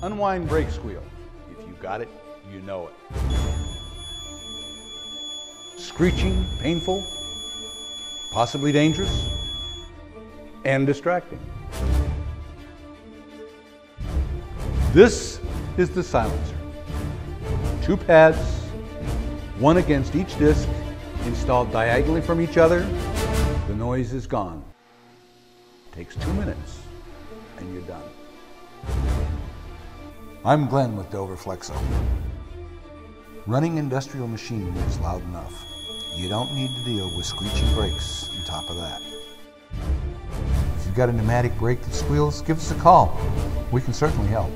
Unwind brake squeal. If you got it, you know it. Screeching, painful, possibly dangerous, and distracting. This is the silencer. 2 pads, one against each disc, installed diagonally from each other. The noise is gone. Takes 2 minutes, and you're done. I'm Glyn with Dover Flexo. Running industrial machinery is loud enough. You don't need to deal with screeching brakes on top of that. If you've got a pneumatic brake that squeals, give us a call. We can certainly help.